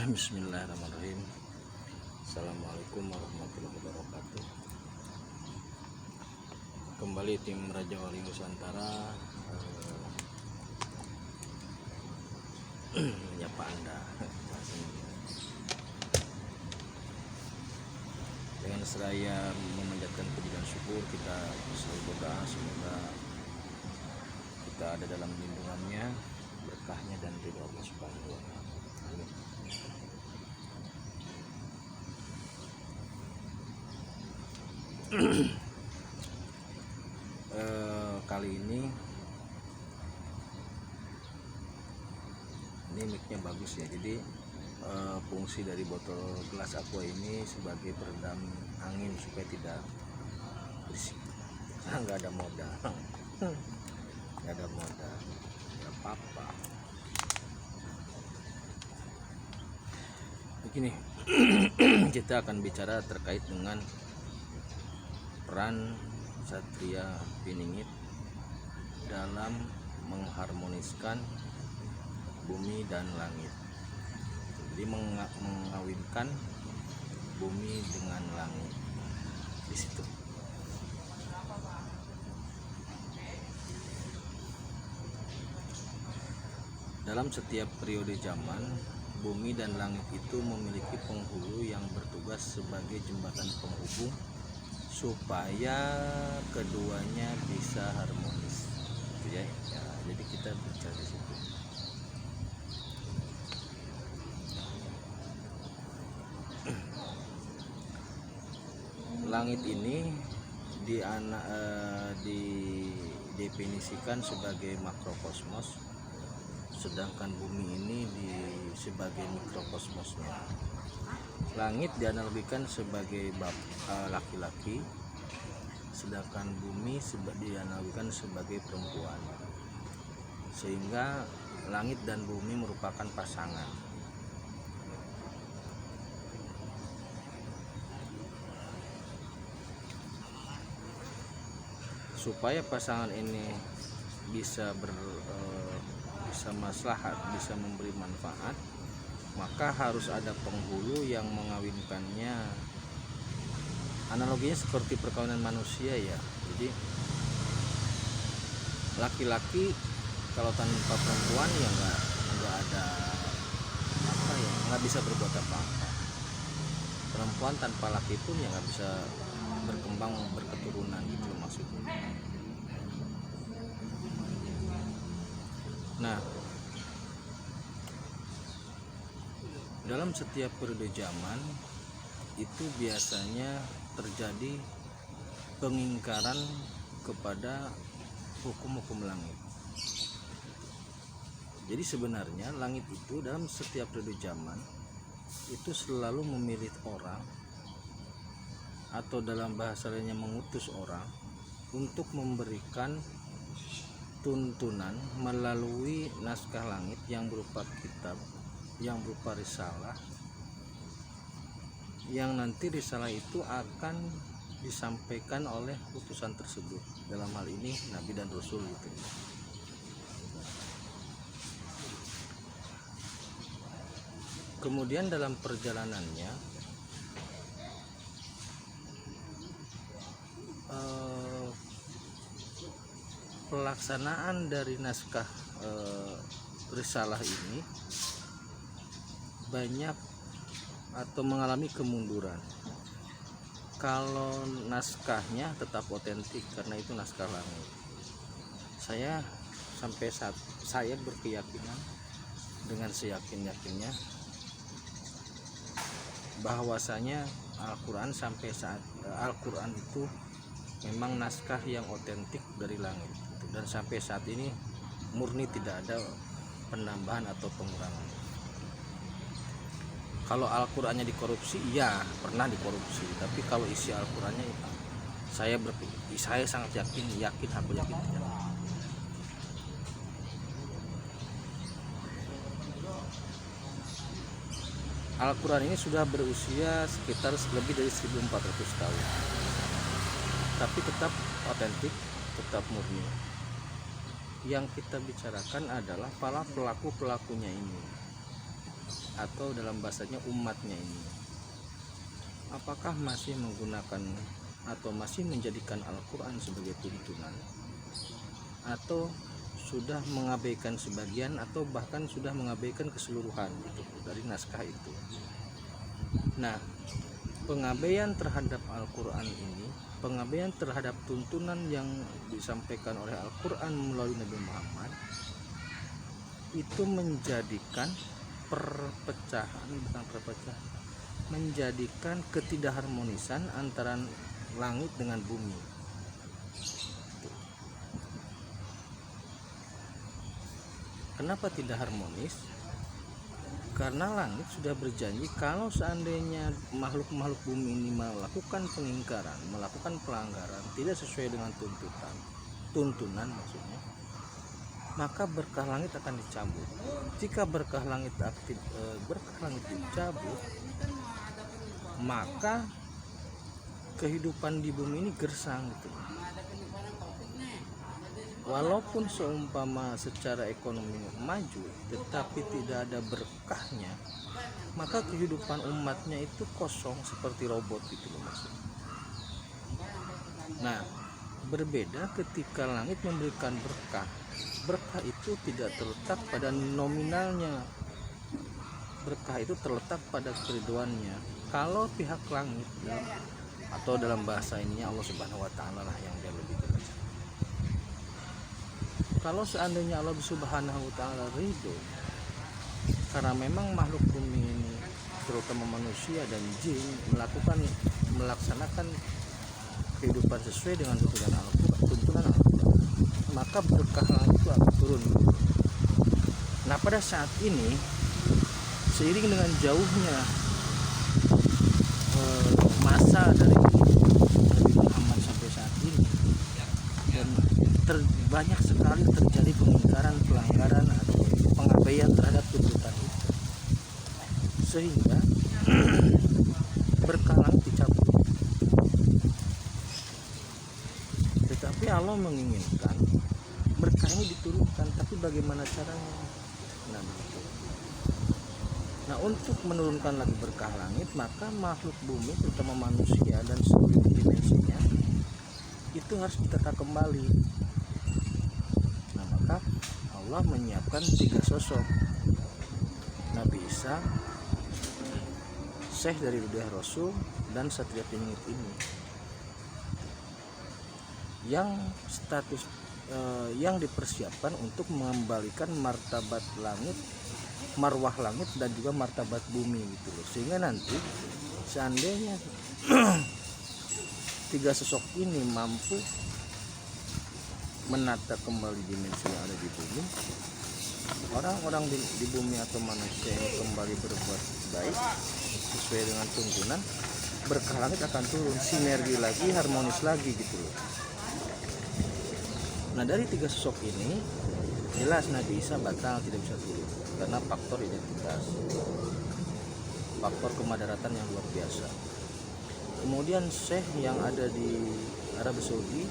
Bismillahirrahmanirrahim. Assalamualaikum warahmatullahi wabarakatuh. Kembali tim Raja Wali Nusantara menyapa Anda dengan seraya memanjatkan puji dan syukur. Kita selalu berdoa semoga kita ada dalam lindungannya, berkahnya dan ridho Allah Subhanahu wa Ta'ala. Amin. Kali ini mic-nya bagus ya, jadi fungsi dari botol gelas aqua ini sebagai peredam angin supaya tidak berisik. Nggak ada modal, nggak apa-apa. Begini, kita akan bicara terkait dengan peran Satria Piningit dalam mengharmoniskan bumi dan langit. Jadi mengawinkan bumi dengan langit di situ. Dalam setiap periode zaman, bumi dan langit itu memiliki penghulu yang bertugas sebagai jembatan penghubung supaya keduanya bisa harmonis. Gitu ya. Jadi kita bicara di situ. Langit ini didefinisikan sebagai makrokosmos, sedangkan bumi ini sebagai mikrokosmosnya. Langit dianalogikan sebagai laki-laki, sedangkan bumi dianalogikan sebagai perempuan, sehingga langit dan bumi merupakan pasangan. Supaya pasangan ini bisa maslahat, bisa memberi manfaat, maka harus ada penghulu yang mengawinkannya. Analoginya seperti perkawinan manusia ya. Jadi laki-laki kalau tanpa perempuan ya nggak ada apa ya, nggak bisa berbuat apa-apa. Perempuan tanpa laki pun ya nggak bisa berkembang, berketurunan gitu maksudnya. Nah, dalam setiap periode zaman itu biasanya terjadi pengingkaran kepada hukum-hukum langit. Jadi sebenarnya langit itu dalam setiap periode zaman itu selalu memilih orang, atau dalam bahasa lainnya mengutus orang untuk memberikan tuntunan melalui naskah langit yang berupa kitab, yang berupa risalah, yang nanti risalah itu akan disampaikan oleh utusan tersebut, dalam hal ini Nabi dan Rasul gitu. Kemudian dalam perjalanannya pelaksanaan dari naskah risalah ini banyak atau mengalami kemunduran. Kalau naskahnya tetap otentik karena itu naskah langit. Saya berkeyakinan dengan seyakin-yakinnya bahwasanya Al-Quran Al-Quran itu memang naskah yang otentik dari langit, dan sampai saat ini murni, tidak ada penambahan atau pengurangan. Kalau Al-Qurannya dikorupsi, ya pernah dikorupsi, tapi kalau isi Al-Qurannya saya sangat yakin aku yakin tidak. Al-Quran ini sudah berusia sekitar lebih dari 1400 tahun, tapi tetap otentik, tetap murni. Yang kita bicarakan adalah para pelaku-pelakunya ini. atau dalam bahasanya umatnya ini, apakah masih menggunakan atau masih menjadikan Al-Quran sebagai tuntunan, atau sudah mengabaikan sebagian atau bahkan sudah mengabaikan keseluruhan gitu, dari naskah itu. Nah, pengabaian terhadap Al-Quran ini, pengabaian terhadap tuntunan yang disampaikan oleh Al-Quran melalui Nabi Muhammad, itu menjadikan menjadikan ketidakharmonisan antara langit dengan bumi. Kenapa tidak harmonis? Karena langit sudah berjanji kalau seandainya makhluk-makhluk bumi ini melakukan pengingkaran, melakukan pelanggaran, tidak sesuai dengan tuntunan maksudnya, maka berkah langit akan dicabut. Jika berkah langit dicabut, maka kehidupan di bumi ini gersang gitu. Walaupun seumpama secara ekonomi maju, tetapi tidak ada berkahnya, maka kehidupan umatnya itu kosong seperti robot gitu loh maksudnya. Nah, berbeda ketika langit memberikan berkah. Berkah itu tidak terletak pada nominalnya, berkah itu terletak pada keriduannya. Kalau pihak langit atau dalam bahasa ininya Allah Subhanahu wa Ta'ala lah yang dia lebih jelas. Kalau seandainya Allah Subhanahu wa Ta'ala ridho, karena memang makhluk bumi ini terutama manusia dan jin melaksanakan kehidupan sesuai dengan tuntunan Al-Quran, maka berkah itu akan turun. Nah, pada saat ini seiring dengan jauhnya masa dari Nabi Muhammad sampai saat ini, dan banyak sekali terjadi pengingkaran, pelanggaran atau pengabaian terhadap tuntutan itu, sehingga berkah langit dicabut. Tetapi Allah menginginkan berkah ini diturunkan, tapi bagaimana caranya? Nah, untuk menurunkan lagi berkah langit, maka makhluk bumi terutama manusia dan seluruh dimensinya itu harus ditata kembali. Nah, maka Allah menyiapkan 3 sosok: Nabi Isa, Syekh dari Ludah Rasul, dan Satria Peningit ini, yang yang dipersiapkan untuk mengembalikan martabat langit, marwah langit dan juga martabat bumi gitu loh. Sehingga nanti seandainya 3 sosok ini mampu menata kembali dimensi yang ada di bumi, orang-orang di bumi atau manusia yang kembali berbuat baik sesuai dengan tuntunan, berkah langit akan turun, sinergi lagi, harmonis lagi gitu loh. Nah, dari 3 sosok ini jelas Nabi Isa batal, tidak bisa turun karena faktor identitas, faktor kemadaratan yang luar biasa. Kemudian Syekh yang ada di Arab Saudi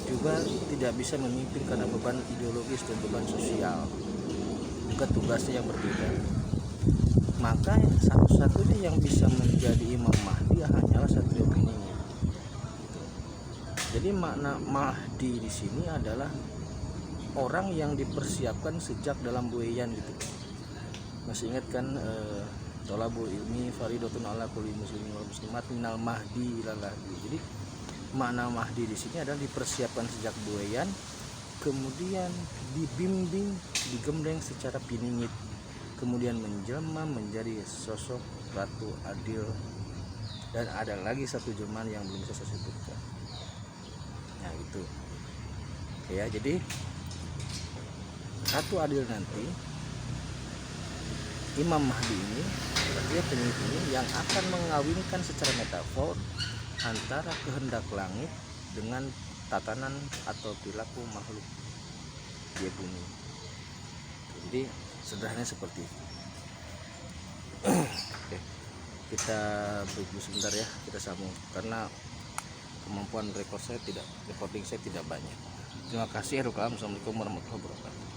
juga tidak bisa memimpin karena beban ideologis dan beban sosial, juga tugasnya yang berbeda. Maka satu-satunya yang bisa menjadi Imam Mahdi hanyalah Satria Peningit. Jadi makna Mahdi di sini adalah orang yang dipersiapkan sejak dalam buayan gitu. Masih ingat kan tolabul ilmi faridatun ala kulli muslimin wal muslimat minal mahdi ilal lahdi. Jadi makna Mahdi di sini adalah dipersiapkan sejak buayan, kemudian dibimbing, digembleng secara piningit, kemudian menjelma menjadi sosok ratu adil, dan ada lagi satu jelmaan yang belum bisa saya sebutkan. Nah itu ya, jadi Ratu Adil nanti, Imam Mahdi ini, Satria Peningit ini yang akan mengawinkan secara metafor antara kehendak langit dengan tatanan atau perilaku makhluk di bumi. Jadi sederhananya seperti itu. Oke, kita break sebentar ya, kita sambung karena kemampuan recording saya tidak banyak. Terima kasih. Assalamualaikum warahmatullahi wabarakatuh.